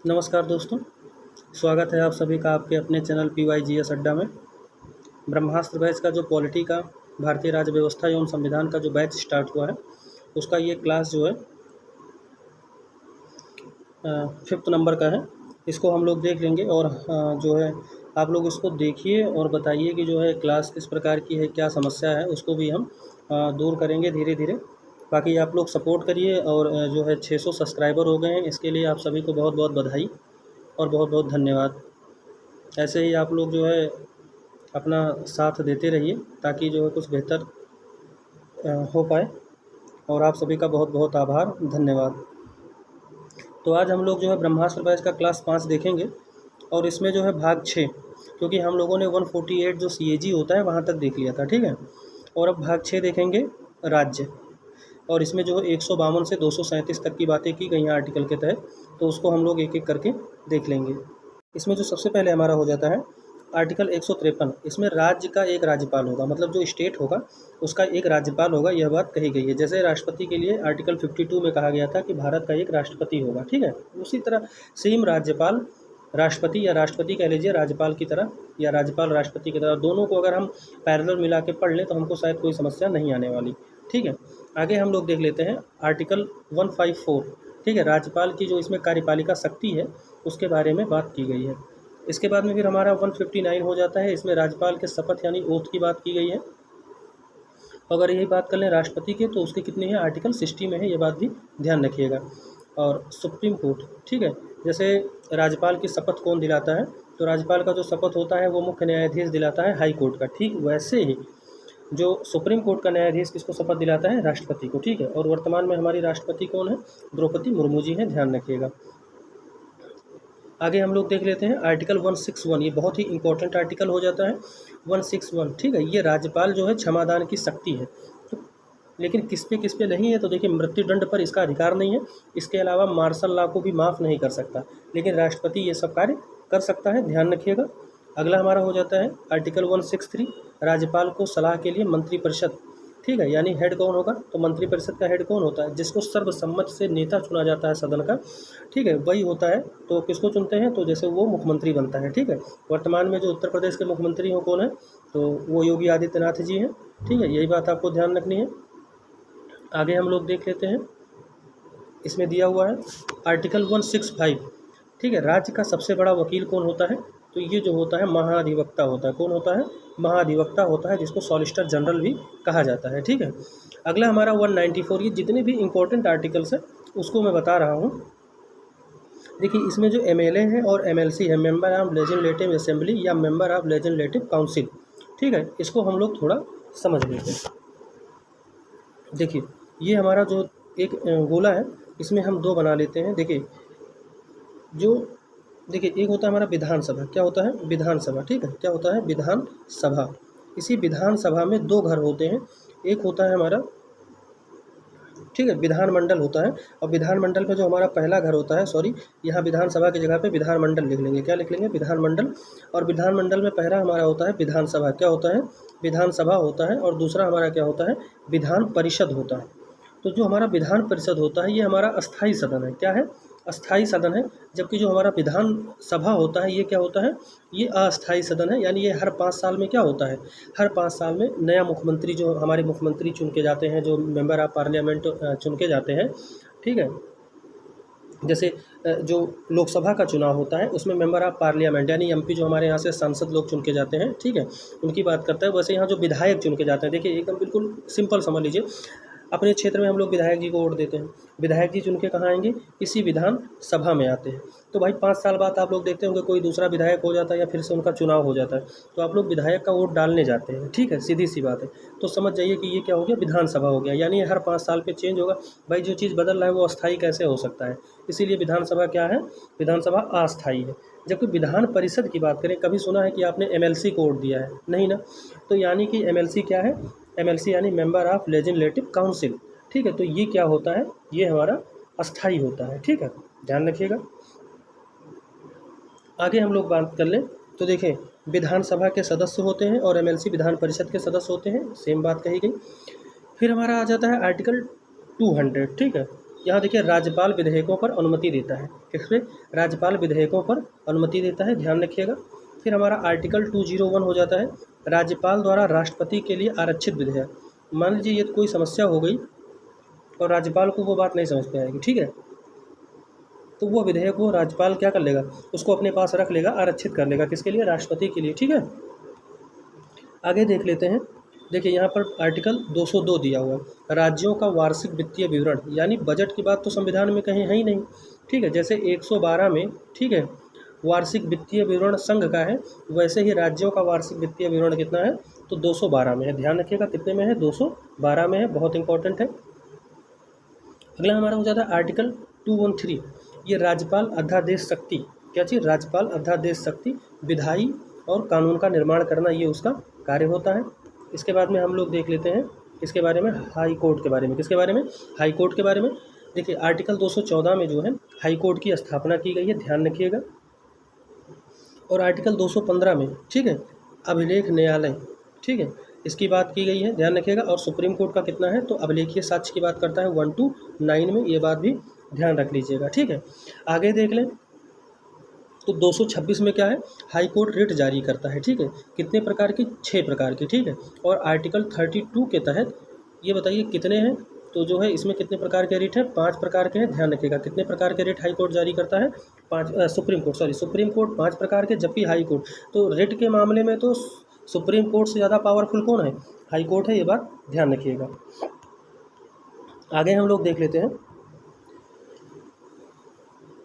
नमस्कार दोस्तों, स्वागत है आप सभी का आपके अपने चैनल PYGS अड्डा में। ब्रह्मास्त्र बैच का जो पॉलिटी का भारतीय राज्य व्यवस्था एवं संविधान का जो बैच स्टार्ट हुआ है, उसका ये क्लास जो है 5th नंबर का है। इसको हम लोग देख लेंगे और जो है आप लोग इसको देखिए और बताइए कि जो है क्लास किस प्रकार की है, क्या समस्या है, उसको भी हम दूर करेंगे धीरे धीरे। बाकी आप लोग सपोर्ट करिए और जो है 600 सब्सक्राइबर हो गए हैं, इसके लिए आप सभी को बहुत बहुत बधाई और बहुत बहुत धन्यवाद। ऐसे ही आप लोग जो है अपना साथ देते रहिए ताकि जो है कुछ बेहतर हो पाए। और आप सभी का बहुत बहुत आभार, धन्यवाद। तो आज हम लोग जो है ब्रह्मास्त्र बैच का क्लास 5 देखेंगे और इसमें जो है भाग 6, क्योंकि हम लोगों ने 148 जो CAG होता है वहाँ तक देख लिया था, ठीक है। और अब भाग 6 देखेंगे राज्य, और इसमें जो 152 से 237 तक की बातें की गई हैं आर्टिकल के तहत, तो उसको हम लोग एक एक करके देख लेंगे। इसमें जो सबसे पहले हमारा हो जाता है आर्टिकल 153। इसमें राज्य का एक राज्यपाल होगा, मतलब जो स्टेट होगा उसका एक राज्यपाल होगा, यह बात कही गई है। जैसे राष्ट्रपति के लिए आर्टिकल 52 में कहा गया था कि भारत का एक राष्ट्रपति होगा, ठीक है। उसी तरह सेम राज्यपाल राष्ट्रपति या राष्ट्रपति कह लीजिए राज्यपाल की तरह, या राज्यपाल राष्ट्रपति की तरह, दोनों को अगर हम पैरेलल मिला के पढ़ लें तो हमको शायद कोई समस्या नहीं आने वाली, ठीक है। आगे हम लोग देख लेते हैं आर्टिकल 154, ठीक है। राज्यपाल की जो इसमें कार्यपालिका शक्ति है उसके बारे में बात की गई है। इसके बाद में फिर हमारा 159 हो जाता है। इसमें राज्यपाल के शपथ यानी ओथ की बात की गई है। अगर यही बात कर लें राष्ट्रपति के, तो उसके कितने हैं, आर्टिकल 60 में है, ये बात भी ध्यान रखिएगा। और सुप्रीम कोर्ट, ठीक है। जैसे राज्यपाल की शपथ कौन दिलाता है, तो राज्यपाल का जो शपथ होता है वो मुख्य न्यायाधीश दिलाता है हाई कोर्ट का, ठीक वैसे ही जो सुप्रीम कोर्ट का न्यायाधीश किसको शपथ दिलाता है, राष्ट्रपति को, ठीक है। और वर्तमान में हमारी राष्ट्रपति कौन है, द्रौपदी मुर्मू जी हैं, ध्यान रखिएगा। आगे हम लोग देख लेते हैं आर्टिकल 161, ये बहुत ही इंपॉर्टेंट आर्टिकल हो जाता है 161, ठीक है। ये राज्यपाल जो है क्षमादान की शक्ति है, तो लेकिन किस पे नहीं है, तो देखिए मृत्युदंड पर इसका अधिकार नहीं है। इसके अलावा मार्शल लॉ को भी माफ़ नहीं कर सकता, लेकिन राष्ट्रपति ये सब कार्य कर सकता है, ध्यान रखिएगा। अगला हमारा हो जाता है आर्टिकल 163, राज्यपाल को सलाह के लिए मंत्रिपरिषद, ठीक है। यानी हेड कौन होगा, तो मंत्रिपरिषद का हेड कौन होता है, जिसको सर्वसम्मत से नेता चुना जाता है सदन का, ठीक है, वही होता है। तो किसको चुनते हैं, तो जैसे वो मुख्यमंत्री बनता है, ठीक है। वर्तमान में जो उत्तर प्रदेश के मुख्यमंत्री हो कौन है, तो वो योगी आदित्यनाथ जी हैं, ठीक है। यही बात आपको ध्यान रखनी है। आगे हम लोग देख लेते हैं, इसमें दिया हुआ है आर्टिकल 165, ठीक है। राज्य का सबसे बड़ा वकील कौन होता है, तो ये जो होता है महाधिवक्ता होता है। कौन होता है, महाधिवक्ता होता है, जिसको सॉलिसिटर जनरल भी कहा जाता है, ठीक है। अगला हमारा 194, ये जितने भी इंपॉर्टेंट आर्टिकल्स हैं उसको मैं बता रहा हूँ। देखिए इसमें जो MLA है और MLC है, मेंबर ऑफ लेजिस्लेटिव असेंबली या मेंबर ऑफ लेजिस्लेटिव काउंसिल, ठीक है, इसको हम लोग थोड़ा समझ लेते हैं। देखिए ये हमारा जो एक गोला है, इसमें हम दो बना लेते हैं। देखिए जो देखिए एक होता है हमारा विधानसभा, क्या होता है, विधानसभा, ठीक है, क्या होता है, विधानसभा। इसी विधानसभा में दो घर होते हैं, एक होता है हमारा, ठीक है, विधानमंडल होता है। और विधानमंडल में जो हमारा पहला घर होता है, सॉरी यहाँ विधानसभा की जगह पे विधानमंडल लिख लेंगे, क्या लिख लेंगे, विधानमंडल। और विधानमंडल में पहला हमारा होता है विधानसभा, क्या होता है, विधानसभा होता है। और दूसरा हमारा क्या होता है, विधान परिषद होता है। तो जो हमारा विधान परिषद होता है ये हमारा अस्थाई सदन है, क्या है, अस्थाई सदन है। जबकि जो हमारा विधान सभा होता है ये क्या होता है, ये अस्थाई सदन है। यानी ये हर 5 साल में क्या होता है, हर 5 साल में नया मुख्यमंत्री, जो हमारे मुख्यमंत्री चुन के जाते हैं, जो मेंबर ऑफ पार्लियामेंट चुन के जाते हैं, ठीक है। जैसे जो लोकसभा का चुनाव होता है उसमें मेंबर ऑफ पार्लियामेंट यानी MP जो हमारे यहाँ से सांसद लोग चुन के जाते हैं, ठीक है, उनकी बात करता है। वैसे यहाँ जो विधायक चुन के जाते हैं, देखिए एकदम बिल्कुल सिंपल समझ लीजिए, अपने क्षेत्र में हम लोग विधायक जी को वोट देते हैं, विधायक जी चुन के कहाँ आएंगे, इसी विधान सभा में आते हैं। तो भाई 5 साल बाद आप लोग देखते होंगे कोई दूसरा विधायक हो जाता है या फिर से उनका चुनाव हो जाता है, तो आप लोग विधायक का वोट डालने जाते हैं, ठीक है, सीधी सी बात है। तो समझ जाइए कि ये क्या हो गया, विधानसभा हो गया। यानी हर 5 साल पे चेंज होगा। भाई जो चीज़ बदल रहा है वो अस्थायी कैसे हो सकता है, इसीलिए विधानसभा क्या है, विधानसभा अस्थायी है। जबकि विधान परिषद की बात करें, कभी सुना है कि आपने MLC को वोट दिया है, नहीं ना। तो यानी कि MLC क्या है, MLC यानी मेंबर ऑफ लेजिस्लेटिव काउंसिल, ठीक है। तो ये क्या होता है, ये हमारा अस्थाई होता है, ठीक है, ध्यान रखिएगा। आगे हम लोग बात कर लें तो देखें विधानसभा के सदस्य होते हैं और MLC विधान परिषद के सदस्य होते हैं, सेम बात कही गई। फिर हमारा आ जाता है आर्टिकल 200, ठीक है। यहाँ देखिए राज्यपाल विधेयकों पर अनुमति देता है। किस पे? राज्यपाल विधेयकों पर अनुमति देता है, ध्यान रखिएगा। फिर हमारा आर्टिकल 201 हो जाता है, राज्यपाल द्वारा राष्ट्रपति के लिए आरक्षित विधेयक। मान लीजिए ये कोई समस्या हो गई और राज्यपाल को वो बात नहीं समझ में आएगी, ठीक है, तो वो विधेयक वो राज्यपाल क्या कर लेगा, उसको अपने पास रख लेगा, आरक्षित कर लेगा, किसके लिए? राष्ट्रपति के लिए, ठीक है। आगे देख लेते हैं। देखिए यहाँ पर आर्टिकल 202 दिया हुआ है, राज्यों का वार्षिक वित्तीय विवरण, यानी बजट की बात तो संविधान में कहीं है ही नहीं, ठीक है। जैसे 112 में, ठीक है, वार्षिक वित्तीय विवरण संघ का है, वैसे ही राज्यों का वार्षिक वित्तीय विवरण कितना है? तो 212 में है, ध्यान रखिएगा कितने में है? 212 में है, बहुत इंपॉर्टेंट है। अगला हमारा हो जाता है आर्टिकल 213, ये राज्यपाल अध्यादेश शक्ति, क्या चीज़? राज्यपाल अध्यादेश शक्ति, विधायी और कानून का निर्माण करना, ये उसका कार्य होता है। इसके बाद में हम लोग देख लेते हैं इसके बारे में, हाई कोर्ट के बारे में। किसके बारे में? हाई कोर्ट के बारे में। देखिए आर्टिकल 214 में जो है हाई कोर्ट की स्थापना की गई है, ध्यान रखिएगा। और आर्टिकल 215 में, ठीक है, अभिलेख न्यायालय, ठीक है, इसकी बात की गई है, ध्यान रखिएगा। और सुप्रीम कोर्ट का कितना है? तो अभिलेखीय साक्ष्य की बात करता है 1 to 9 में, ये बात भी ध्यान रख लीजिएगा, ठीक है। आगे देख लें तो 226 में क्या है? हाई कोर्ट रिट जारी करता है, ठीक है। कितने प्रकार की? 6 प्रकार की, ठीक है। और आर्टिकल 32 के तहत ये बताइए कितने हैं? तो जो है इसमें कितने प्रकार के रिट हैं? 5 प्रकार के हैं, ध्यान रखिएगा। कितने प्रकार के रिट हाई कोर्ट जारी करता है? 5, सुप्रीम कोर्ट 5 प्रकार के, जबकि हाई कोर्ट, तो रिट के मामले में तो सुप्रीम कोर्ट से ज़्यादा पावरफुल कौन है? हाई कोर्ट है, ये बात ध्यान रखिएगा। आगे हम लोग देख लेते हैं।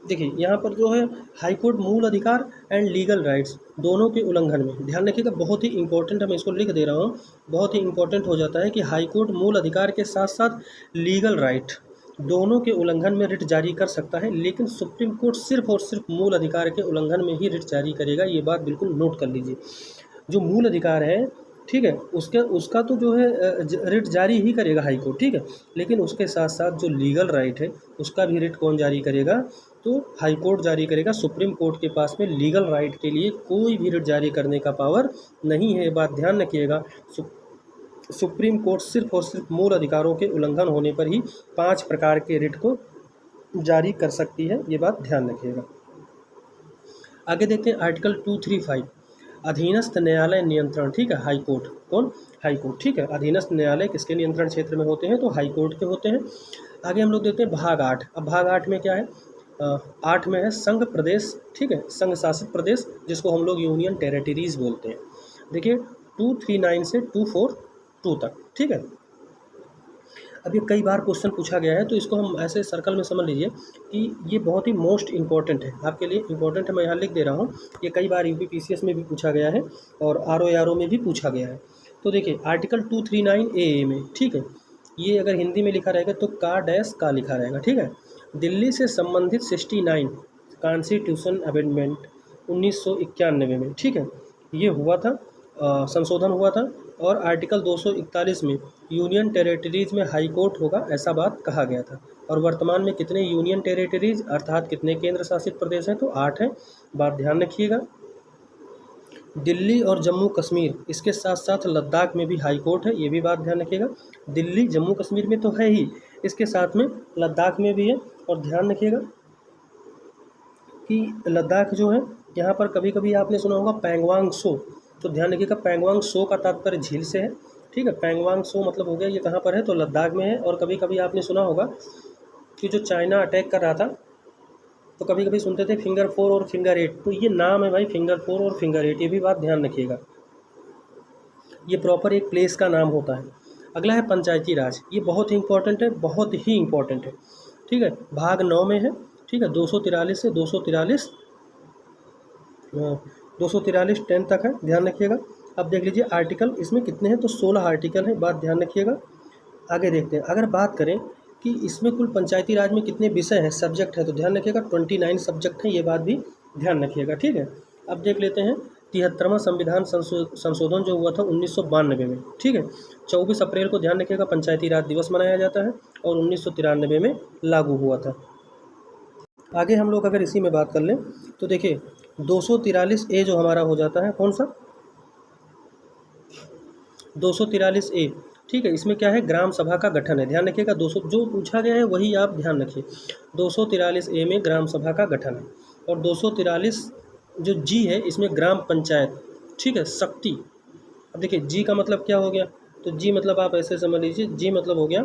देखिए यहाँ पर जो है हाई कोर्ट मूल अधिकार एंड लीगल राइट्स दोनों के उल्लंघन में, ध्यान रखिएगा, बहुत ही इंपॉर्टेंट है, मैं इसको लिख दे रहा हूँ, बहुत ही इंपॉर्टेंट हो जाता है कि हाई कोर्ट मूल अधिकार के साथ साथ लीगल राइट दोनों के उल्लंघन में रिट जारी कर सकता है, लेकिन सुप्रीम कोर्ट सिर्फ और सिर्फ मूल अधिकार के उल्लंघन में ही रिट जारी करेगा, ये बात बिल्कुल नोट कर लीजिए। जो मूल अधिकार है, ठीक है, उसका तो जो है रिट जारी ही करेगा हाई कोर्ट, ठीक है, लेकिन उसके साथ साथ जो लीगल राइट है उसका भी रिट कौन जारी करेगा? तो हाई कोर्ट जारी करेगा। सुप्रीम कोर्ट के पास में लीगल राइट के लिए कोई भी रिट जारी करने का पावर नहीं है, बात ध्यान रखिएगा। सुप्रीम कोर्ट सिर्फ और सिर्फ मूल अधिकारों के उल्लंघन होने पर ही 5 प्रकार के रिट को जारी कर सकती है, ये बात ध्यान रखिएगा। आगे देखते हैं आर्टिकल 235, अधीनस्थ न्यायालय नियंत्रण, ठीक है, हाई कोर्ट, कौन? हाई कोर्ट, ठीक है। अधीनस्थ न्यायालय किसके नियंत्रण क्षेत्र में होते हैं? तो हाई कोर्ट के होते हैं। आगे हम लोग देखते हैं भाग 8। अब भाग 8 में क्या है? 8 में है संघ प्रदेश, ठीक है, संघ शासित प्रदेश, जिसको हम लोग यूनियन टेरिटरीज बोलते हैं। देखिए 239 से 242 तक, ठीक है। अब ये कई बार क्वेश्चन पूछा गया है, तो इसको हम ऐसे सर्कल में समझ लीजिए कि ये बहुत ही मोस्ट इंपॉर्टेंट है, आपके लिए इंपॉर्टेंट है, मैं यहाँ लिख दे रहा हूँ। ये कई बार यूपीपीसीएस में भी पूछा गया है और आरओ में भी पूछा गया है। तो देखिए आर्टिकल 239 ए में, ठीक है, ये अगर हिंदी में लिखा रहेगा तो का डैश का लिखा रहेगा, ठीक है। दिल्ली से संबंधित 69 कॉन्स्टिट्यूशन अमेंडमेंट 1991 में, ठीक है, ये हुआ था, संशोधन हुआ था। और आर्टिकल 241 में यूनियन टेरिटरीज में हाई कोर्ट होगा, ऐसा बात कहा गया था। और वर्तमान में कितने यूनियन टेरिटरीज अर्थात कितने केंद्र शासित प्रदेश हैं? तो 8 हैं, बात ध्यान रखिएगा। दिल्ली और जम्मू कश्मीर, इसके साथ साथ लद्दाख में भी हाई कोर्ट है, ये भी बात ध्यान रखिएगा। दिल्ली जम्मू कश्मीर में तो है ही, इसके साथ में लद्दाख में भी है। और ध्यान रखिएगा कि लद्दाख जो है, यहाँ पर कभी कभी आपने सुना होगा पैंगवांग सो, तो ध्यान रखिएगा पैंगवांग सो का तात्पर्य झील से है, ठीक है। पैंगवांग सो मतलब हो गया ये कहाँ पर है? तो लद्दाख में है। और कभी कभी आपने सुना होगा कि जो चाइना अटैक कर रहा था, तो कभी कभी सुनते थे फिंगर 4 और फिंगर 8, तो ये नाम है भाई फिंगर 4 और फिंगर 8, ये भी बात ध्यान रखिएगा, ये प्रॉपर एक प्लेस का नाम होता है। अगला है पंचायती राज, ये बहुत ही इंपॉर्टेंट है, बहुत ही इंपॉर्टेंट है, ठीक है, भाग 9 में है, ठीक है, 243 से 243 10 तक है, ध्यान रखिएगा। अब देख लीजिए आर्टिकल इसमें कितने हैं? तो 16 आर्टिकल हैं, बात ध्यान रखिएगा। आगे देखते हैं, अगर बात करें कि इसमें कुल पंचायती राज में कितने विषय हैं, सब्जेक्ट है, तो ध्यान रखिएगा 29 सब्जेक्ट हैं, ये बात भी ध्यान रखिएगा, ठीक है। अब देख लेते हैं 73वां संविधान संशोधन जो हुआ था 1992 में, ठीक है, 24 अप्रैल को ध्यान रखिएगा पंचायती राज दिवस मनाया जाता है और 1993 में लागू हुआ था। आगे हम लोग अगर इसी में बात कर लें तो देखिए 243A जो हमारा हो जाता है, कौन सा? 243A, ठीक है। इसमें क्या है, ग्राम सभा का गठन है, ध्यान रखिएगा। 200 जो पूछा गया है वही आप ध्यान रखिए। 243A में ग्राम सभा का गठन है। और 243 जो जी है इसमें ग्राम पंचायत, ठीक है, शक्ति। अब देखिए जी का मतलब क्या हो गया, तो जी मतलब आप ऐसे समझ लीजिए, जी मतलब हो गया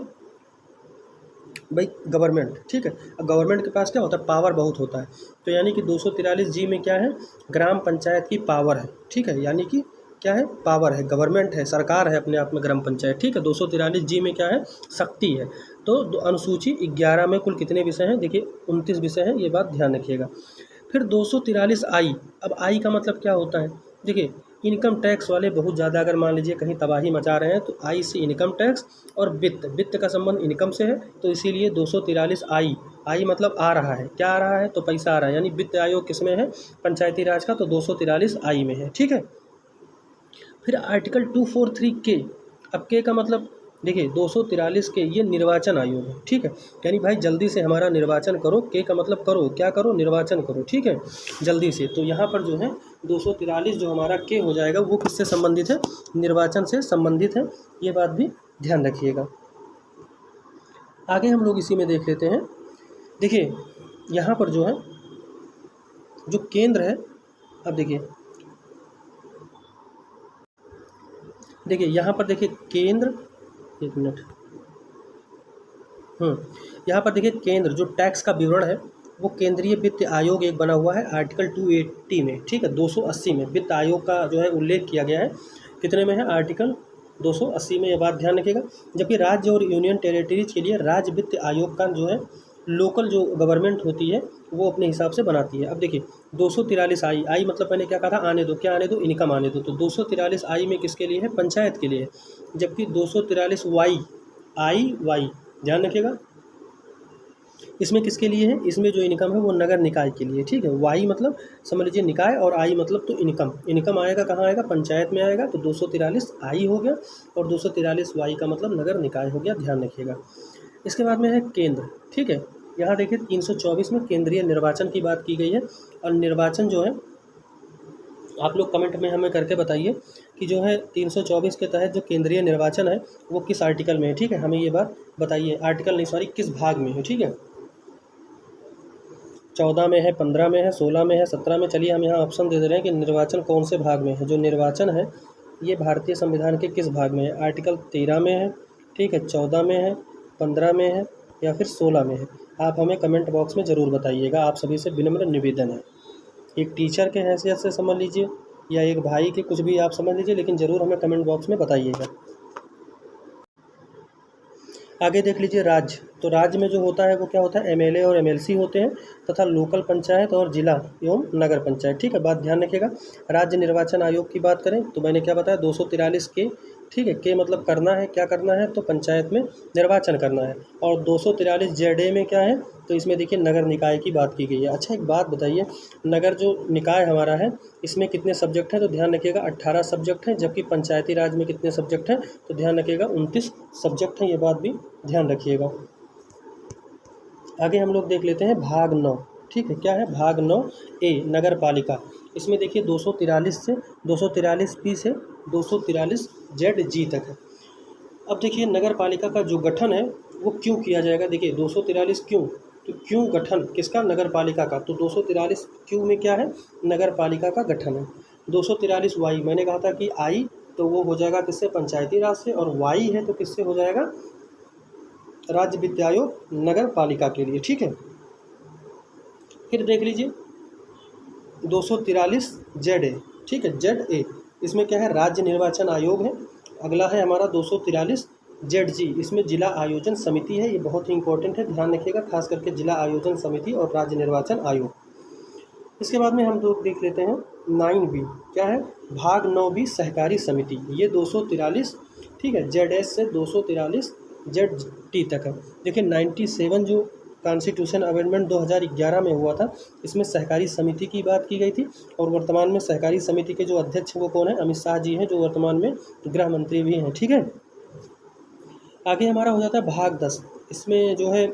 भाई गवर्नमेंट, ठीक है। अब गवर्नमेंट के पास क्या होता है, पावर बहुत होता है। तो यानी कि 243 जी में क्या है, ग्राम पंचायत की पावर है, ठीक है। यानी कि क्या है, पावर है, गवर्नमेंट है, सरकार है अपने आप में ग्राम पंचायत, ठीक है। 243 जी में क्या है, शक्ति है। तो अनुसूची 11 में कुल कितने विषय हैं, देखिए 29 विषय हैं, ये बात ध्यान रखिएगा। फिर 243 आई। अब आई का मतलब क्या होता है, देखिए इनकम टैक्स वाले बहुत ज़्यादा अगर मान लीजिए कहीं तबाही मचा रहे हैं तो आई से इनकम टैक्स और वित्त का संबंध इनकम से है, तो इसीलिए 243 आई। आई मतलब आ रहा है, क्या आ रहा है, तो पैसा आ रहा है, यानी वित्त आयोग किस में है, पंचायती राज का, तो 243 आई में है, ठीक है। फिर आर्टिकल 243 के। अब के का मतलब देखिए 243 के ये निर्वाचन आयोग है, ठीक है। यानी भाई जल्दी से हमारा निर्वाचन करो, के का मतलब करो, क्या करो, निर्वाचन करो, ठीक है, जल्दी से। तो यहाँ पर जो है 243 जो हमारा के हो जाएगा वो किससे संबंधित है, निर्वाचन से संबंधित है, ये बात भी ध्यान रखिएगा। आगे हम लोग इसी में देख लेते हैं। देखिए यहाँ पर जो है जो केंद्र है, अब देखिए यहाँ पर देखिए केंद्र, एक मिनट, यहाँ पर देखिए केंद्र जो टैक्स का विवरण है वो केंद्रीय वित्त आयोग एक बना हुआ है आर्टिकल 280 में, ठीक है। 280 में वित्त आयोग का जो है उल्लेख किया गया है, कितने में है, आर्टिकल 280 में, ये बात ध्यान रखिएगा। जबकि राज्य और यूनियन टेरिटरीज के लिए राज्य वित्त आयोग का जो है लोकल जो गवर्नमेंट होती है वो अपने हिसाब से बनाती है। अब देखिए 243 आई, आई मतलब मैंने क्या कहा था, आने दो, क्या आने दो, इनकम आने दो। तो 243 आई में किसके लिए है, पंचायत के लिए है। जबकि 243 वाई, आई वाई, ध्यान रखिएगा, इसमें किसके लिए है, इसमें जो इनकम है वो नगर निकाय के लिए, ठीक है। वाई मतलब समझ लीजिए निकाय, और आई मतलब तो इनकम, इनकम आएगा कहाँ आएगा, पंचायत में आएगा। तो 243 आई हो गया और 243 वाई का मतलब नगर निकाय हो गया, ध्यान रखिएगा। इसके बाद में है केंद्र, ठीक है। यहाँ देखिए 324 में केंद्रीय निर्वाचन की बात की गई है। और निर्वाचन जो है आप लोग कमेंट में हमें करके बताइए कि जो है 324 के तहत जो केंद्रीय निर्वाचन है वो किस आर्टिकल में है, ठीक है। हमें ये बात बताइए, आर्टिकल नहीं सॉरी, किस भाग में है, ठीक है। 14 में है, 15 में है, 16 में है, 17 में। चलिए हम यहाँ ऑप्शन दे रहे हैं कि निर्वाचन कौन से भाग में है। जो निर्वाचन है ये भारतीय संविधान के किस भाग में है, आर्टिकल 13 में है, ठीक है, 14 में है, 15 में है, या फिर 16 में है। आप हमें कमेंट बॉक्स में ज़रूर बताइएगा, आप सभी से विनम्र निवेदन है। एक टीचर के हैसियत से समझ लीजिए या एक भाई के, कुछ भी आप समझ लीजिए, लेकिन ज़रूर हमें कमेंट बॉक्स में बताइएगा। आगे देख लीजिए राज्य। तो राज्य में जो होता है वो क्या होता है, एमएलए और एमएलसी होते हैं, तथा लोकल पंचायत और जिला एवं नगर पंचायत, ठीक है, बात ध्यान रखिएगा। राज्य निर्वाचन आयोग की बात करें तो मैंने क्या बताया, 243 के, ठीक है, के मतलब करना है, क्या करना है, तो पंचायत में निर्वाचन करना है। और 243 जेड में क्या है, तो इसमें देखिए नगर निकाय की बात की गई है। अच्छा एक बात बताइए, नगर जो निकाय हमारा है इसमें कितने सब्जेक्ट हैं, तो ध्यान रखिएगा 18 सब्जेक्ट हैं। जबकि पंचायती राज में कितने सब्जेक्ट हैं, तो ध्यान रखिएगा 29 सब्जेक्ट हैं, ये बात भी ध्यान रखिएगा। आगे हम लोग देख लेते हैं भाग 9, ठीक है। क्या है, भाग 9 ए, नगर पालिका। इसमें देखिए 243 से 243 पी से 243 जेड जी तक है। अब देखिए नगर पालिका का जो गठन है वो क्यों किया जाएगा, देखिए 243 क्यों, तो क्यों गठन किसका, नगर पालिका का। तो 243 क्यों में क्या है, नगर पालिका का गठन है। 243 वाई, मैंने कहा था कि आई तो वो हो जाएगा किससे, पंचायती राज से, और वाई है तो किससे हो जाएगा, राज्य वित्त आयोग नगर पालिका के लिए, ठीक है। फिर देख लीजिए 243 जेड ए, ठीक है, जेड ए, इसमें क्या है, राज्य निर्वाचन आयोग है। अगला है हमारा 243 जेड जी, इसमें जिला आयोजन समिति है, ये बहुत ही इंपॉर्टेंट है, ध्यान रखिएगा, खास करके जिला आयोजन समिति और राज्य निर्वाचन आयोग। इसके बाद में हम लोग देख लेते हैं 9B, क्या है, भाग 9B सहकारी समिति, ये 243, ठीक है, जेड एस से 243 जेड टी तक है। देखिए 97 जो कॉन्स्टिट्यूशन अमेंडमेंट 2011 में हुआ था, इसमें सहकारी समिति की बात की गई थी। और वर्तमान में सहकारी समिति के जो अध्यक्ष वो कौन है, अमित शाह जी हैं, जो वर्तमान में गृह मंत्री भी हैं, ठीक है। आगे हमारा हो जाता है भाग 10, इसमें जो है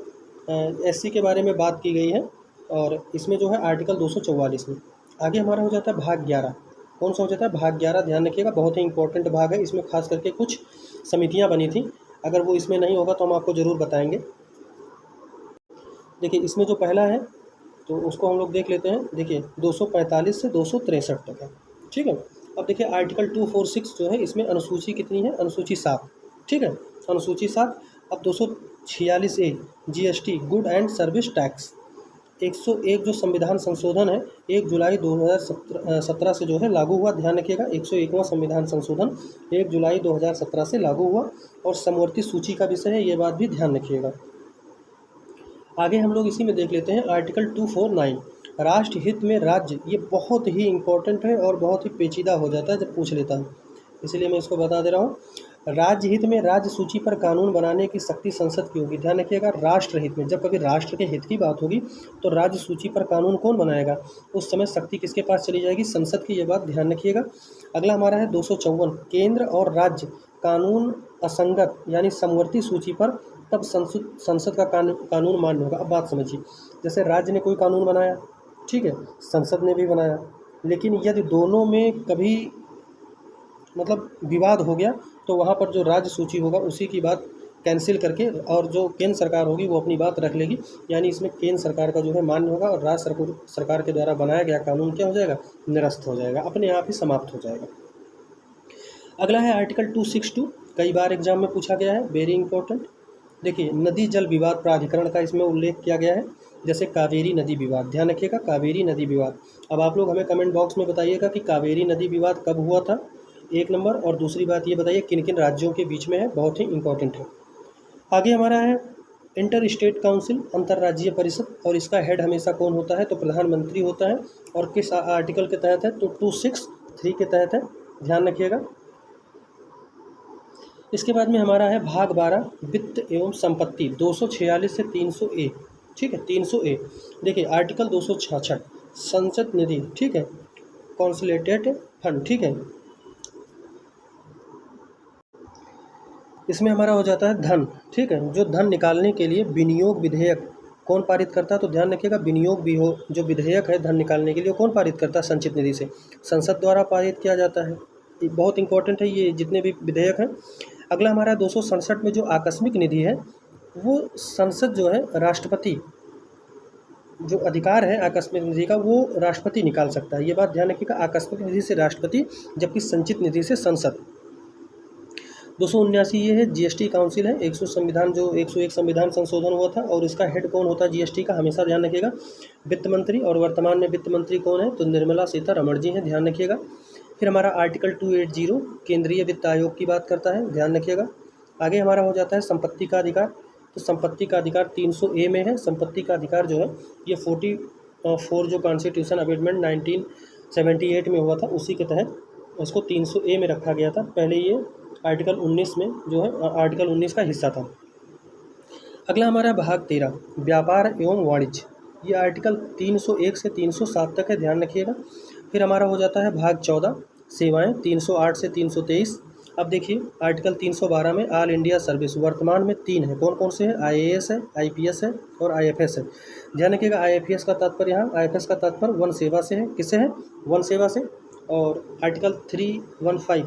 एससी के बारे में बात की गई है, और इसमें जो है आर्टिकल 244 में। आगे हमारा हो जाता है भाग 11, कौन सा हो जाता है, भाग 11, ध्यान रखिएगा, बहुत ही इंपॉर्टेंट भाग है। इसमें खास करके कुछ समितियाँ बनी थी। अगर वो इसमें नहीं होगा तो हम आपको ज़रूर बताएंगे। देखिए इसमें जो पहला है तो उसको हम लोग देख लेते हैं। देखिए 245 से 263 तक है, ठीक है। अब देखिए आर्टिकल 246 जो है, इसमें अनुसूची कितनी है, अनुसूची 7, ठीक है, अनुसूची 7। अब 246A GST good and service tax, 101 जो संविधान संशोधन है 1 जुलाई 2017 से जो है लागू हुआ, ध्यान रखिएगा 101वां संविधान संशोधन 1 जुलाई 2017 से लागू हुआ और समवर्ती सूची का विषय है, ये बात भी ध्यान रखिएगा। आगे हम लोग इसी में देख लेते हैं आर्टिकल 249 राष्ट्र हित में राज्य, ये बहुत ही इम्पोर्टेंट है और बहुत ही पेचीदा हो जाता है जब पूछ लेता है, इसलिए मैं इसको बता दे रहा हूँ। राज्य हित में राज्य सूची पर कानून बनाने की शक्ति संसद की होगी, ध्यान रखिएगा। राष्ट्र हित में, जब कभी राष्ट्र के हित की बात होगी तो राज्य सूची पर कानून कौन बनाएगा, उस समय शक्ति किसके पास चली जाएगी, संसद की, ये बात ध्यान रखिएगा। अगला हमारा है 254 केंद्र और राज्य कानून असंगत यानी समवर्ती सूची पर तब संसद का कानून मान्य होगा। अब बात समझिए, जैसे राज्य ने कोई कानून बनाया, ठीक है, संसद ने भी बनाया, लेकिन यदि दोनों में कभी मतलब विवाद हो गया तो वहाँ पर जो राज्य सूची होगा उसी की बात कैंसिल करके और जो केंद्र सरकार होगी वो अपनी बात रख लेगी, यानी इसमें केंद्र सरकार का जो है मान्य होगा और राज्य सरकार के द्वारा बनाया गया कानून क्या हो जाएगा, निरस्त हो जाएगा, अपने आप ही समाप्त हो जाएगा। अगला है आर्टिकल 262, कई बार एग्जाम में पूछा गया है, वेरी इंपॉर्टेंट। देखिए नदी जल विवाद प्राधिकरण का इसमें उल्लेख किया गया है, जैसे कावेरी नदी विवाद, ध्यान रखिएगा कावेरी नदी विवाद। अब आप लोग हमें कमेंट बॉक्स में बताइएगा कि कावेरी नदी विवाद कब हुआ था, एक नंबर, और दूसरी बात ये बताइए किन किन राज्यों के बीच में है, बहुत ही इंपॉर्टेंट है। आगे हमारा है इंटर स्टेट काउंसिल, अंतर्राज्यीय परिषद, और इसका हेड हमेशा कौन होता है, तो प्रधानमंत्री होता है, और किस आर्टिकल के तहत है, तो 263 के तहत है, ध्यान रखिएगा। इसके बाद में हमारा है भाग 12 वित्त एवं संपत्ति, 246 से 300A, ठीक है, 300A। देखिए आर्टिकल 266 संचित निधि, ठीक है, कॉन्सोलिडेटेड फंड, ठीक है, इसमें हमारा हो जाता है धन, ठीक है, जो धन निकालने के लिए विनियोग विधेयक कौन पारित करता है, तो ध्यान रखिएगा विनियोग भी हो जो विधेयक है धन निकालने के लिए कौन पारित करता है, संचित निधि से, संसद द्वारा पारित किया जाता है। ये बहुत इंपॉर्टेंट है ये जितने भी विधेयक हैं। अगला हमारा 267 में जो आकस्मिक निधि है वो संसद जो है राष्ट्रपति, जो अधिकार है आकस्मिक निधि का वो राष्ट्रपति निकाल सकता है, ये बात ध्यान रखिएगा, आकस्मिक निधि से राष्ट्रपति जबकि संचित निधि से संसद। 279 ये है जीएसटी काउंसिल है, 101 संविधान संशोधन हुआ था और इसका हेड कौन होता है जीएसटी का, हमेशा ध्यान रखिएगा वित्त मंत्री, और वर्तमान में वित्त मंत्री कौन है, तो निर्मला सीतारमण जी हैं, ध्यान रखिएगा। फिर हमारा आर्टिकल 280 केंद्रीय वित्त आयोग की बात करता है, ध्यान रखिएगा। आगे हमारा हो जाता है संपत्ति का अधिकार, तो संपत्ति का अधिकार 300A में है, संपत्ति का अधिकार जो है ये 44 जो कॉन्स्टिट्यूशन अमेंडमेंट 1978 में हुआ था उसी के तहत उसको 300A में रखा गया था, पहले ये आर्टिकल 19 में जो है आर्टिकल 19 का हिस्सा था। अगला हमारा भाग 13 व्यापार एवं वाणिज्य, ये आर्टिकल 301 से 307 तक है, ध्यान रखिएगा। फिर हमारा हो जाता है भाग 14 सेवाएं, 308 से 323। अब देखिए आर्टिकल 312 में ऑल इंडिया सर्विस, वर्तमान में 3 है, कौन कौन से हैं, IAS है, IPS है और IFS है, ध्यान रखिएगा। IFS का तात्पर्य यहाँ, IFS का तात्पर्य वन सेवा से है, किससे है, वन सेवा से। और आर्टिकल 315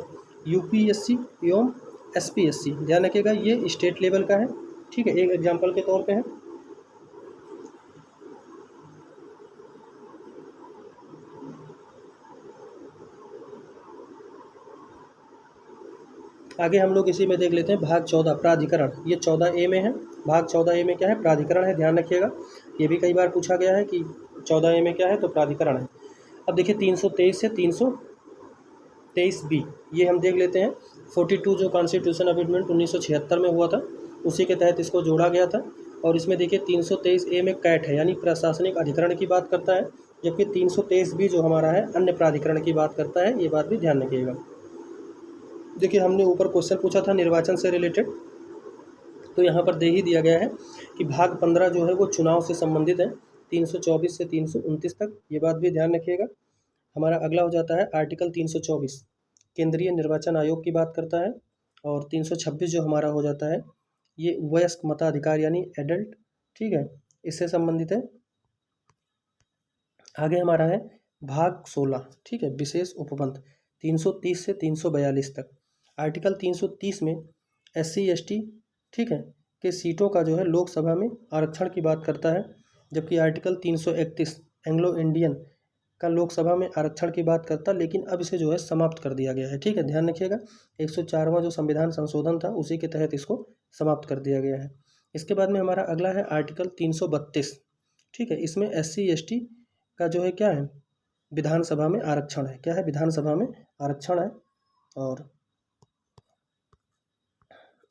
UPSC एवं SPSC, ध्यान रखिएगा ये स्टेट लेवल का है, ठीक है, एक एग्जाम्पल के तौर पे है। आगे हम लोग इसी में देख लेते हैं भाग 14 प्राधिकरण, ये 14A में है, भाग 14A में क्या है, प्राधिकरण है, ध्यान रखिएगा, ये भी कई बार पूछा गया है कि 14A में क्या है, तो प्राधिकरण है। अब देखिए 323 से 323B ये हम देख लेते हैं, 42 जो कॉन्स्टिट्यूशन अमेंडमेंट 1976 में हुआ था उसी के तहत इसको जोड़ा गया था, और इसमें देखिए 323A में कैट है यानी प्रशासनिक अधिकरण की बात करता है, जबकि 323B जो हमारा है अन्य प्राधिकरण की बात करता है, ये बात भी ध्यान रखिएगा। देखिए हमने ऊपर क्वेश्चन पूछा था निर्वाचन से रिलेटेड, तो यहाँ पर दे ही दिया गया है कि भाग 15 जो है वो चुनाव से संबंधित है, 324 से 329 तक, ये बात भी ध्यान रखिएगा। हमारा अगला हो जाता है आर्टिकल 324 केंद्रीय निर्वाचन आयोग की बात करता है, और 326 जो हमारा हो जाता है ये वयस्क मताधिकार यानी एडल्ट, ठीक है, इससे संबंधित है। आगे हमारा है भाग 16, ठीक है, विशेष उपबंध 330 से 342 तक। आर्टिकल 330 में SC ST, ठीक है, के सीटों का जो है लोकसभा में आरक्षण की बात करता है, जबकि आर्टिकल 331 एंग्लो इंडियन का लोकसभा में आरक्षण की बात करता, लेकिन अब इसे जो है समाप्त कर दिया गया है। ठीक है, ध्यान रखिएगा, 104वां जो संविधान संशोधन था उसी के तहत इसको समाप्त कर दिया गया है। इसके बाद में हमारा अगला है आर्टिकल 332, ठीक है, इसमें SC ST का जो है क्या है, विधानसभा में आरक्षण है। क्या है, विधानसभा में आरक्षण है। और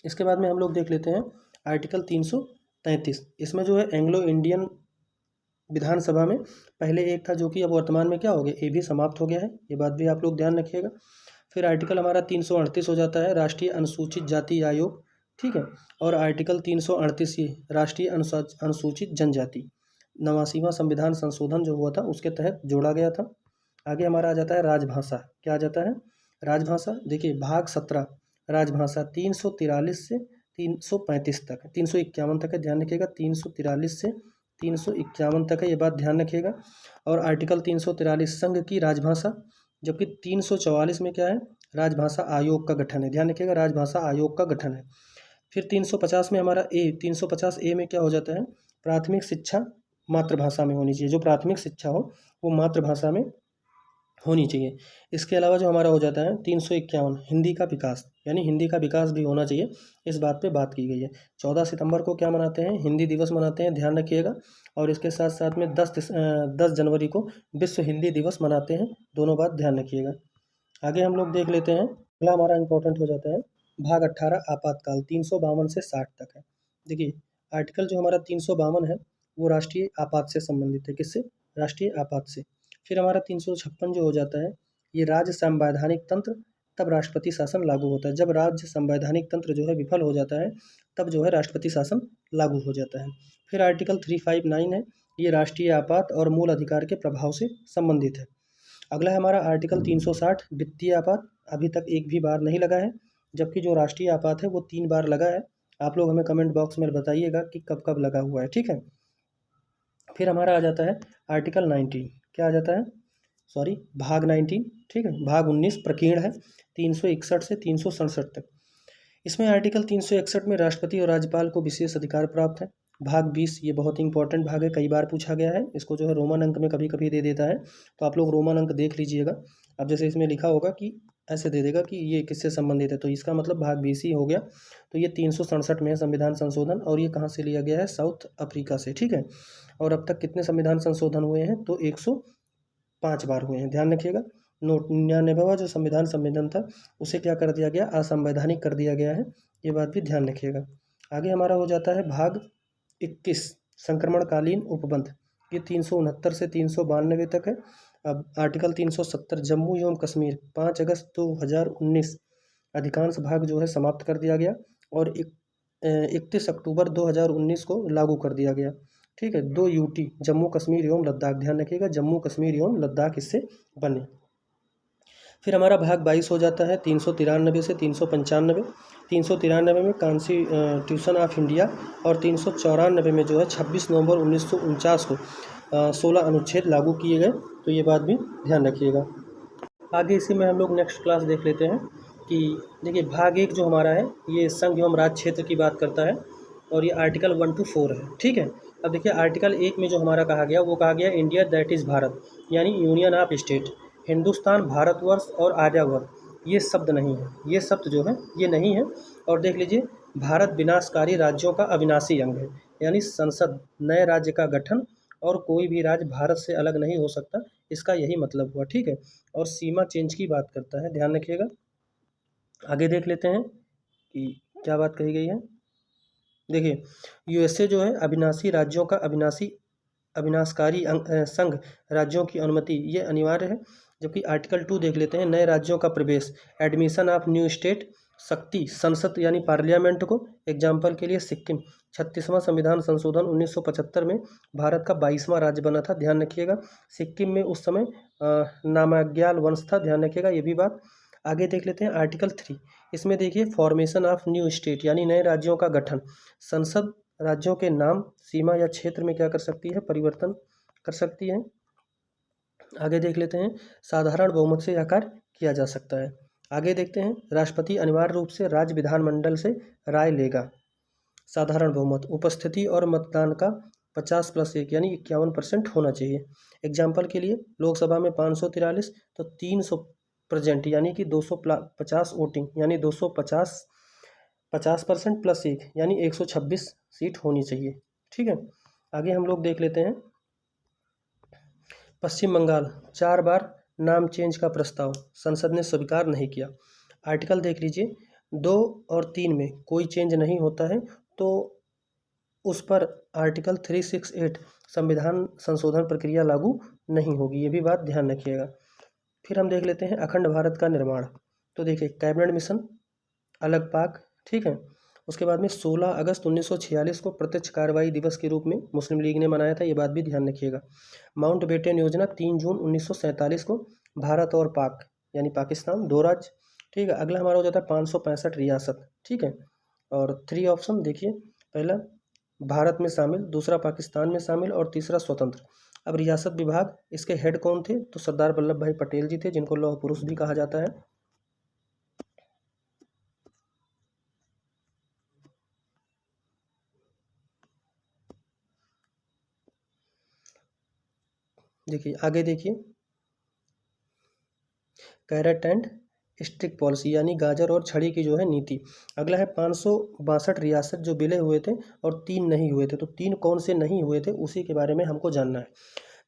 इसके बाद में हम लोग देख लेते हैं आर्टिकल 333, इसमें जो है एंग्लो इंडियन विधानसभा में पहले एक था जो कि अब वर्तमान में क्या हो गया, ये भी समाप्त हो गया है, ये बात भी आप लोग ध्यान रखिएगा। फिर आर्टिकल हमारा 338 हो जाता है राष्ट्रीय अनुसूचित जाति आयोग, ठीक है, और आर्टिकल 338 ये राष्ट्रीय अनुसूचित जनजाति 89वां संविधान संशोधन जो हुआ था उसके तहत जोड़ा गया था। आगे हमारा आ जाता है राजभाषा। क्या आ जाता है, राजभाषा। देखिए भाग 17 राजभाषा 343 से 335 तक, 351 तक है, ध्यान रखिएगा, 343 से 351 तक है, ये बात ध्यान रखिएगा। और आर्टिकल 343 संघ की राजभाषा, जबकि 344 में क्या है, राजभाषा आयोग का गठन है, ध्यान रखिएगा, राजभाषा आयोग का गठन है। फिर 350 में हमारा 350A में क्या हो जाता है, प्राथमिक शिक्षा मातृभाषा में होनी चाहिए, जो प्राथमिक शिक्षा हो वो मातृभाषा में होनी चाहिए। इसके अलावा जो हमारा हो जाता है 351 हिंदी का विकास, यानी हिंदी का विकास भी होना चाहिए, इस बात पे बात की गई है। 14 सितंबर को क्या मनाते हैं, हिंदी दिवस मनाते हैं, ध्यान रखिएगा। और इसके साथ साथ में 10 जनवरी को विश्व हिंदी दिवस मनाते हैं, दोनों बात ध्यान रखिएगा। आगे हम लोग देख लेते हैं, अगला हमारा इंपॉर्टेंट हो जाता है भाग 18 आपातकाल 352 से 60 तक है। देखिए आर्टिकल जो हमारा 352 है वो राष्ट्रीय आपात से संबंधित है, किससे, राष्ट्रीय आपात से। फिर हमारा 356 जो हो जाता है ये राज्य संवैधानिक तंत्र, तब राष्ट्रपति शासन लागू होता है। जब राज्य संवैधानिक तंत्र जो है विफल हो जाता है तब जो है राष्ट्रपति शासन लागू हो जाता है। फिर आर्टिकल 359 है, ये राष्ट्रीय आपात और मूल अधिकार के प्रभाव से संबंधित है। अगला है हमारा आर्टिकल 360 वित्तीय आपात, अभी तक एक भी बार नहीं लगा है, जबकि जो राष्ट्रीय आपात है वो 3 बार लगा है। आप लोग हमें कमेंट बॉक्स में बताइएगा कि कब कब लगा हुआ है, ठीक है। फिर हमारा आ जाता है आर्टिकल 19, क्या आ जाता है, सॉरी भाग 19, ठीक है, भाग 19 प्रकीर्ण है 361 से 367 तक। इसमें आर्टिकल 361 में राष्ट्रपति और राज्यपाल को विशेष अधिकार प्राप्त है। भाग 20 ये बहुत ही इंपॉर्टेंट भाग है, कई बार पूछा गया है, इसको जो है रोमन अंक में कभी कभी दे देता है, तो आप लोग रोमन अंक देख लीजिएगा। अब जैसे इसमें लिखा होगा कि ऐसे दे देगा कि ये किससे संबंधित है, तो इसका मतलब भाग 20 ही हो गया। तो ये 367 में है संविधान संशोधन, और ये कहाँ से लिया गया है, साउथ अफ्रीका से, ठीक है। और अब तक कितने संविधान संशोधन हुए हैं, तो 105 बार हुए हैं, ध्यान रखिएगा। 99वां जो संविधान संशोधन था उसे क्या कर दिया गया, असंवैधानिक कर दिया गया है, ये बात भी ध्यान रखिएगा। आगे हमारा हो जाता है भाग 21 संक्रमणकालीन उपबंध, ये 369 से 392 तक है। अब आर्टिकल 370 जम्मू एवं कश्मीर 5 अगस्त 2019 अधिकांश भाग जो है समाप्त कर दिया गया, और 31 अक्टूबर 2019 को लागू कर दिया गया, ठीक है। 2 UT जम्मू कश्मीर एवं लद्दाख, ध्यान रखिएगा, जम्मू कश्मीर एवं लद्दाख इससे बने। फिर हमारा भाग 22 हो जाता है 393 से 395। 393 में कॉन्स्टिट्यूशन ऑफ इंडिया, और 394 में जो है 26 नवंबर 1949 को 16 अनुच्छेद लागू किए गए, तो ये बात भी ध्यान रखिएगा। आगे इसी में हम लोग नेक्स्ट क्लास देख लेते हैं कि देखिए भाग 1 जो हमारा है ये संघ एवं राज्य क्षेत्र की बात करता है, और ये आर्टिकल 1 to 4 है, ठीक है। अब देखिए आर्टिकल 1 में जो हमारा कहा गया वो कहा गया इंडिया दैट इज़ भारत, यानी union of state, Hindustan, Bharatvarsh और आर्यावर्त, ये शब्द नहीं है, ये शब्द जो है ये नहीं है। और देख लीजिए भारत विनाशकारी राज्यों का अविनाशी अंग है, यानी संसद, नए राज्य का गठन, और कोई भी राज्य भारत से अलग नहीं हो सकता, इसका यही मतलब हुआ, ठीक है। और सीमा चेंज की बात करता है, ध्यान रखिएगा। आगे देख लेते हैं कि क्या बात कही गई है। देखिए USA जो है अविनाशी राज्यों का अविनाशकारी संघ राज्यों की अनुमति ये अनिवार्य है। जबकि आर्टिकल 2 देख लेते हैं, नए राज्यों का प्रवेश, एडमिशन ऑफ न्यू स्टेट, शक्ति संसद यानी पार्लियामेंट को, एग्जाम्पल के लिए सिक्किम 36वां संविधान संशोधन 1975 में भारत का 22वां राज्य बना था, ध्यान रखिएगा। सिक्किम में उस समय नामग्याल वंश था, ध्यान रखिएगा ये भी बात। आगे देख लेते हैं आर्टिकल 3, इसमें देखिए फॉर्मेशन ऑफ न्यू स्टेट यानी नए राज्यों का गठन, संसद राज्यों के नाम, सीमा या क्षेत्र में क्या कर सकती है, परिवर्तन कर सकती है। आगे देख लेते हैं साधारण बहुमत से यह कार्य किया जा सकता है। आगे देखते हैं, राष्ट्रपति अनिवार्य रूप से राज्य विधानमंडल से राय लेगा। साधारण बहुमत, उपस्थिति और मतदान का 50+1 यानी 51% होना चाहिए। एग्जाम्पल के लिए लोकसभा में 543 तो 300 प्रेजेंट यानी कि 250 वोटिंग यानी 250 50% +1 यानी 126 सीट होनी चाहिए। ठीक है, आगे हम लोग देख लेते हैं। पश्चिम बंगाल 4 बार नाम चेंज का प्रस्ताव संसद ने स्वीकार नहीं किया। आर्टिकल देख लीजिए, 2 और 3 में कोई चेंज नहीं होता है तो उस पर आर्टिकल 368 संविधान संशोधन प्रक्रिया लागू नहीं होगी, ये भी बात ध्यान रखिएगा। फिर हम देख लेते हैं अखंड भारत का निर्माण। तो देखिए, कैबिनेट मिशन, अलग पाक, ठीक है। उसके बाद में 16 अगस्त 1946 को प्रत्यक्ष कार्रवाई दिवस के रूप में मुस्लिम लीग ने मनाया था, ये बात भी ध्यान रखिएगा। माउंट बेटन योजना 3 जून 1947 को भारत और पाक यानी पाकिस्तान 2 राज्य, ठीक है। अगला हमारा हो जाता है 565 रियासत, ठीक है। और 3 ऑप्शन देखिए, पहला भारत में शामिल, दूसरा पाकिस्तान में शामिल और तीसरा स्वतंत्र। अब रियासत विभाग, इसके हेड कौन थे? तो सरदार वल्लभ भाई पटेल जी थे, जिनको लौह पुरुष भी कहा जाता है। देखिए आगे देखिए, कैरेट एंड स्टिक पॉलिसी यानी गाजर और छड़ी की जो है नीति। अगला है 562 रियासत जो विलय हुए थे और 3 नहीं हुए थे, तो 3 कौन से नहीं हुए थे उसी के बारे में हमको जानना है।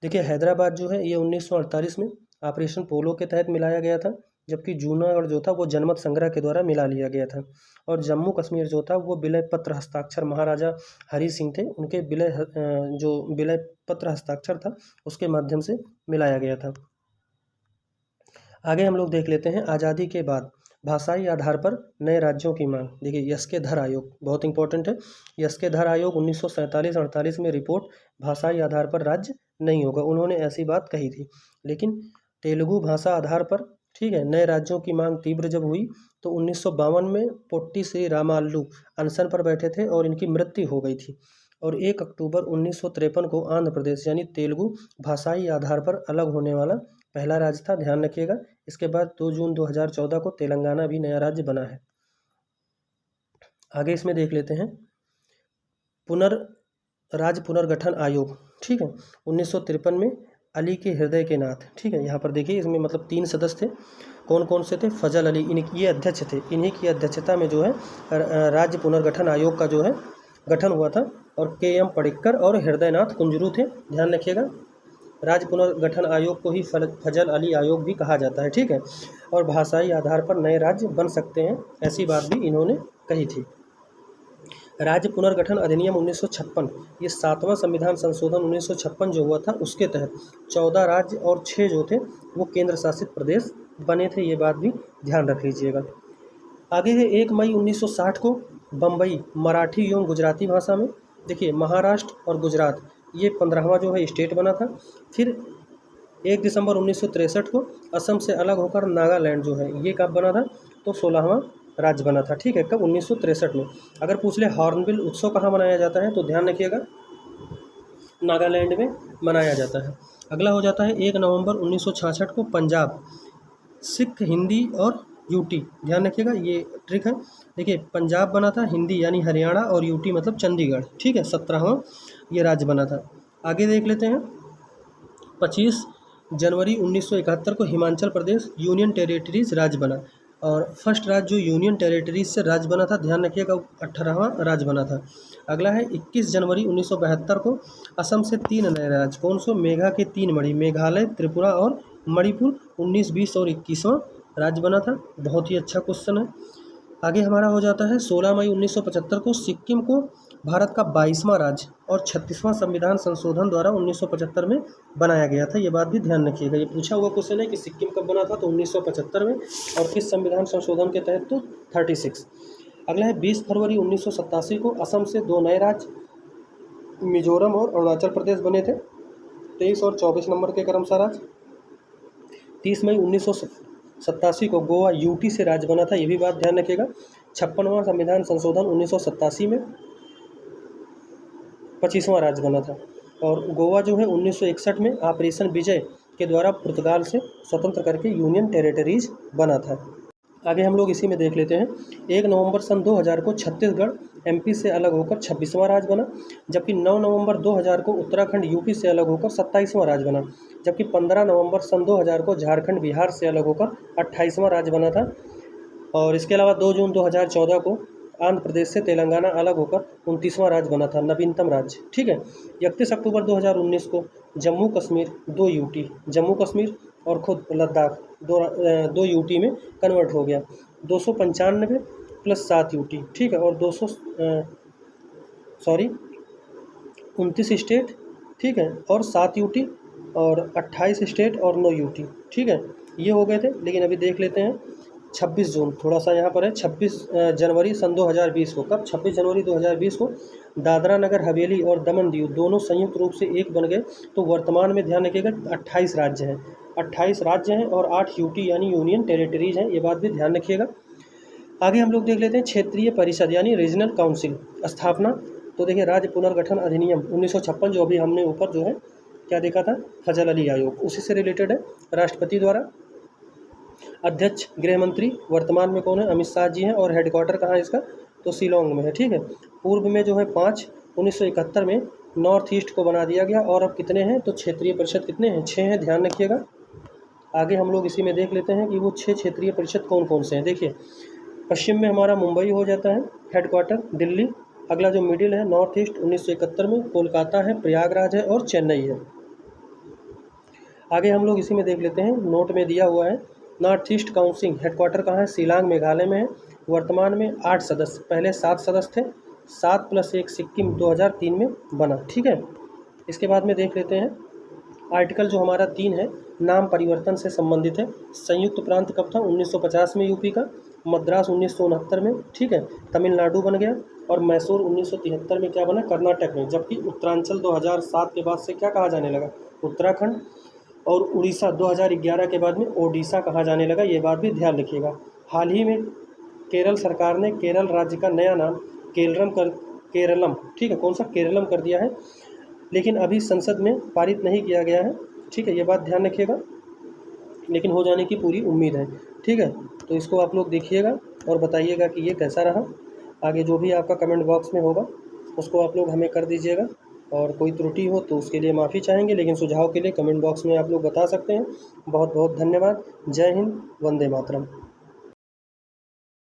देखिए, हैदराबाद जो है ये 1948 में ऑपरेशन पोलो के तहत मिलाया गया था, जबकि जूनागढ़ जो था वो जनमत संग्रह के द्वारा मिला लिया गया था। और जम्मू कश्मीर जो था वो विलय पत्र हस्ताक्षर महाराजा हरि सिंह थे, उनके जो विलय पत्र हस्ताक्षर था उसके माध्यम से मिलाया गया था। आगे हम लोग देख लेते हैं, आज़ादी के बाद भाषाई आधार पर नए राज्यों की मांग। देखिए, यस्केधर आयोग बहुत इंपॉर्टेंट है। यस्केधर आयोग 1947-48 में रिपोर्ट भाषाई आधार पर राज्य नहीं होगा, उन्होंने ऐसी बात कही थी। लेकिन तेलुगु भाषा आधार पर, ठीक है, नए राज्यों की मांग तीव्र जब हुई तो 1952 में पोट्टी श्री रामाल्लू अनशन पर बैठे थे और इनकी मृत्यु हो गई थी। और 1 अक्टूबर 1953 को आंध्र प्रदेश यानी तेलुगु भाषाई आधार पर अलग होने वाला पहला राज्य था, ध्यान रखिएगा। इसके बाद 2 जून 2014 को तेलंगाना भी नया राज्य बना है। आगे इसमें देख लेते हैं, राज्य पुनर्गठन आयोग, ठीक है, 1953 में अली के हृदय के नाथ, ठीक है। यहाँ पर देखिए, इसमें मतलब 3 सदस्य थे, कौन कौन से थे? फजल अली, ये अध्यक्ष थे, इन्हीं की अध्यक्षता में जो है राज्य पुनर्गठन आयोग का जो है गठन हुआ था। और KM पडिक्कर और हृदयनाथ कुंजरू थे, ध्यान रखिएगा। राज्य पुनर्गठन आयोग को ही फजल अली आयोग भी कहा जाता है, ठीक है। और भाषाई आधार पर नए राज्य बन सकते हैं, ऐसी बात भी इन्होंने कही थी। राज्य पुनर्गठन अधिनियम 1956, ये 7वां संविधान संशोधन 1956 जो हुआ था उसके तहत 14 राज्य और 6 जो थे वो केंद्र शासित प्रदेश बने थे, ये बात भी ध्यान रख लीजिएगा। आगे है 1 मई 1960 को बम्बई मराठी एवं गुजराती भाषा में, देखिए महाराष्ट्र और गुजरात ये 15वां जो है स्टेट बना था। फिर 1 दिसंबर 1963 को असम से अलग होकर नागालैंड जो है ये कब बना था? तो 16वां राज्य बना था, ठीक है। कब? 1963 में। अगर पूछ ले हॉर्नबिल उत्सव कहाँ मनाया जाता है तो ध्यान रखिएगा, नागालैंड में मनाया जाता है। अगला हो जाता है 1 नवंबर 1966 को पंजाब सिख हिंदी और यूटी, ध्यान रखिएगा, ये ट्रिक है। देखिए, पंजाब बना था हिंदी यानी हरियाणा और यूटी मतलब चंडीगढ़, ठीक है, 17वां ये राज्य बना था। आगे देख लेते हैं, 25 जनवरी 1971 को हिमाचल प्रदेश यूनियन टेरिटरीज राज्य बना। और फर्स्ट राज्य जो यूनियन टेरिटरीज से राज्य बना था, ध्यान रखिएगा, 18वां राज्य बना था। अगला है 21 जनवरी 1972 को असम से 3 नए राज्य, कौन सो? मेघा के 3 मणि, मेघालय, त्रिपुरा और मणिपुर 19, 20 और 21वां राज्य बना था। बहुत ही अच्छा क्वेश्चन है। आगे हमारा हो जाता है 16 मई 1975 को सिक्किम को भारत का 22वां राज्य और 36वां संविधान संशोधन द्वारा 1975 में बनाया गया था, ये बात भी ध्यान रखिएगा। ये पूछा हुआ क्वेश्चन है कि सिक्किम कब बना था, तो 1975 में, और किस संविधान संशोधन के तहत? तो 36। अगला है 20 फरवरी 1987 को असम से 2 नए राज्य मिजोरम और अरुणाचल प्रदेश बने थे, 23 और 24 नंबर के क्रमशः राज्य। 30 मई 1987 को गोवा यूटी से राज्य बना था, ये भी बात ध्यान रखिएगा। 56वां संविधान संशोधन 1987 में 25वां राज्य बना था। और गोवा जो है 1961 में ऑपरेशन विजय के द्वारा पुर्तगाल से स्वतंत्र करके यूनियन टेरिटरीज बना था। आगे हम लोग इसी में देख लेते हैं। 1 नवंबर सन 2000 को छत्तीसगढ़ एमपी से अलग होकर 26वां राज्य बना, जबकि 9 नवंबर 2000 को उत्तराखंड यूपी से अलग होकर 27वां राज्य बना, जबकि 15 नवंबर सन 2000 को झारखंड बिहार से अलग होकर 28वां राज्य बना था। और इसके अलावा 2 जून 2014 को आंध्र प्रदेश से तेलंगाना अलग होकर 29वां राज्य बना था, नवीनतम राज्य। ठीक है। 31 अक्टूबर 2019 को जम्मू कश्मीर 2 यूटी, जम्मू कश्मीर और खुद लद्दाख 2 यूटी में कन्वर्ट हो गया। 295 प्लस 7 यूटी, ठीक है। और 29 स्टेट, ठीक है, और 7 यूटी और 28 स्टेट और 9 यूटी, ठीक है, ये हो गए थे। लेकिन अभी देख लेते हैं 26 जून, थोड़ा सा यहाँ पर है 26 जनवरी सन 2020 को, कब 26 जनवरी 2020 को दादरा नगर हवेली और दमन दीव दोनों संयुक्त रूप से एक बन गए। तो वर्तमान में ध्यान रखिएगा 28 राज्य हैं, 28 राज्य हैं और 8 यूटी यानी यूनियन टेरिटरीज हैं, ये बात भी ध्यान रखिएगा। आगे हम लोग देख लेते हैं क्षेत्रीय परिषद यानी रीजनल काउंसिल स्थापना। तो देखिए राज्य पुनर्गठन अधिनियम 1956, जो अभी हमने ऊपर जो है क्या देखा था, फजल अली आयोग, उसी से रिलेटेड है। राष्ट्रपति द्वारा अध्यक्ष गृह मंत्री वर्तमान में कौन है, अमित शाह जी हैं। और हेडक्वार्टर कहाँ है इसका, तो शिलोंग में है। ठीक है। पूर्व में जो है 5 1971 में नॉर्थ ईस्ट को बना दिया गया। और अब कितने हैं, तो क्षेत्रीय परिषद कितने हैं, 6 हैं, ध्यान रखिएगा। आगे हम लोग इसी में देख लेते हैं कि वो 6 क्षेत्रीय परिषद कौन कौन से हैं। देखिए पश्चिम में हमारा मुंबई हो जाता है हेडक्वार्टर, दिल्ली। अगला जो मिडिल है नॉर्थ ईस्ट 1971 में कोलकाता है, प्रयागराज है और चेन्नई है। आगे हम लोग इसी में देख लेते हैं, नोट में दिया हुआ है नॉर्थ ईस्ट काउंसिल हेडक्वार्टर कहाँ है, शिलांग मेघालय में है। वर्तमान में 8 सदस्य, पहले 7 सदस्य थे, 7 + 1 सिक्किम 2003 में बना। ठीक है। इसके बाद में देख लेते हैं आर्टिकल जो हमारा 3 है, नाम परिवर्तन से संबंधित है। संयुक्त प्रांत कब था, 1950 में यूपी का, मद्रास 1969 में, ठीक है, तमिलनाडु बन गया। और मैसूर 1973 में क्या बना, कर्नाटक में। जबकि उत्तरांचल 2007 के बाद से क्या कहा जाने लगा, उत्तराखंड। और उड़ीसा 2011 के बाद में ओडिशा कहा जाने लगा, ये बात भी ध्यान रखिएगा। हाल ही में केरल सरकार ने केरल राज्य का नया नाम केरलम, ठीक है, कौन सा, केरलम कर दिया है। लेकिन अभी संसद में पारित नहीं किया गया है, ठीक है, ये बात ध्यान रखिएगा। लेकिन हो जाने की पूरी उम्मीद है। ठीक है। तो इसको आप लोग देखिएगा और बताइएगा कि ये कैसा रहा। आगे जो भी आपका कमेंट बॉक्स में होगा उसको आप लोग हमें कर दीजिएगा। और कोई त्रुटि हो तो उसके लिए माफ़ी चाहेंगे, लेकिन सुझाव के लिए कमेंट बॉक्स में आप लोग बता सकते हैं। बहुत बहुत धन्यवाद। जय हिंद, वंदे मातरम।